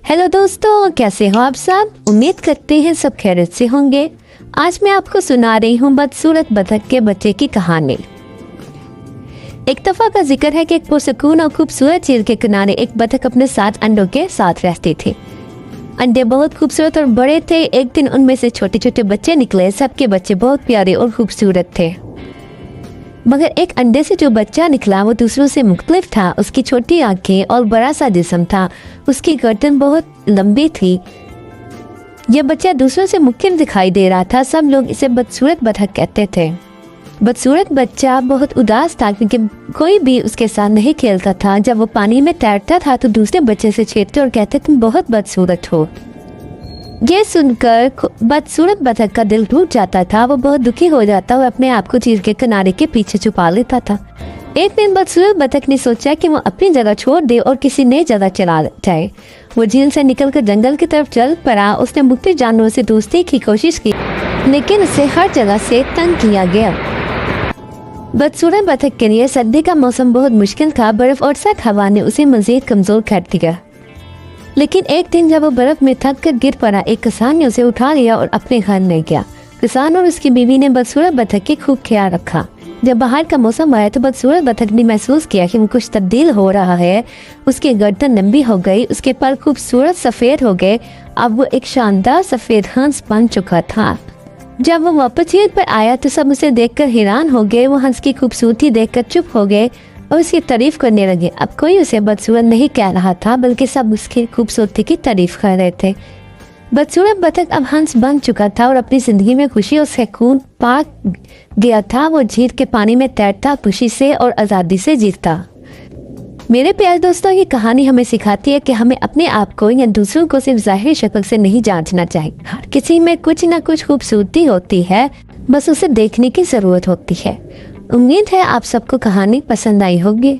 Hello दोस्तों, कैसे हो आप सब। उम्मीद करते हैं सब खैरियत से होंगे। आज मैं आपको सुना रही हूँ बदसूरत बतख के बच्चे की कहानी। एक दफा का जिक्र है कि एक पुरसकून और खूबसूरत झील के किनारे एक बतख अपने 7 अंडों के साथ रहती थी। अंडे बहुत खूबसूरत और बड़े थे। एक दिन उनमें से छोटे छोटे बच्चे निकले। सबके बच्चे बहुत प्यारे और खूबसूरत थे, मगर एक अंडे से जो बच्चा निकला वो दूसरों से मुख्तलिफ था। उसकी छोटी आंखें और बड़ा सा जिस्म था। उसकी गर्दन बहुत लंबी थी। यह बच्चा दूसरों से मुख्तलिफ दिखाई दे रहा था। सब लोग इसे बदसूरत बतख कहते थे। बदसूरत बच्चा बहुत उदास था क्योंकि कोई भी उसके साथ नहीं खेलता था। जब वो पानी में तैरता था तो दूसरे बच्चे से छेड़ते और कहते तुम बहुत बदसूरत हो। ये सुनकर बदसूरत बतख का दिल टूट जाता था। वो बहुत दुखी हो जाता और अपने आप को झील के किनारे के पीछे छुपा लेता था। एक दिन बदसूरत बतख ने सोचा कि वो अपनी जगह छोड़ दे और किसी नई जगह चला जाए। वो झील से निकलकर जंगल की तरफ चल पड़ा। उसने मुख्तलिफ जानवरों से दोस्ती की कोशिश की, लेकिन उसे हर जगह से तंग किया गया। बदसूरत बतख के लिए सर्दी का मौसम बहुत मुश्किल था। बर्फ और सर्द हवा ने उसे मजीद कमजोर कर दिया। लेकिन एक दिन जब वो बर्फ में थक कर गिर पड़ा, एक किसान ने उसे उठा लिया और अपने घर ले गया। किसान और उसकी बीवी ने बदसूरत बतख की खूब ख्याल रखा। जब बाहर का मौसम आया तो बदसूरत बतख ने महसूस किया कि वो कुछ तब्दील हो रहा है। उसकी गर्दन लंबी हो गई, उसके पर खूबसूरत सफ़ेद हो गए। अब वो एक शानदार सफ़ेद हंस बन चुका था। जब वो वापस झील पर आया तो सब उसे देखकर हैरान हो गए। वो हंस की खूबसूरती देखकर चुप हो गए और उसकी तारीफ करने लगे। अब कोई उसे बदसूरत नहीं कह रहा था, बल्कि सब उसकी खूबसूरती की तारीफ कर रहे थे। बदसूरत बतख अब हंस बन चुका था और अपनी जिंदगी में खुशी और सुकून पा गया था। वो झील के पानी में तैरता, खुशी से और आज़ादी से जीता। मेरे प्यारे दोस्तों, ये कहानी हमें सिखाती है कि हमें अपने आप को या दूसरों को सिर्फ ज़ाहिरी शक्ल से नहीं जांचना चाहिए। हर किसी में कुछ ना कुछ खूबसूरती होती है, बस उसे देखने की ज़रूरत होती है। उम्मीद है आप सबको कहानी पसंद आई होगी।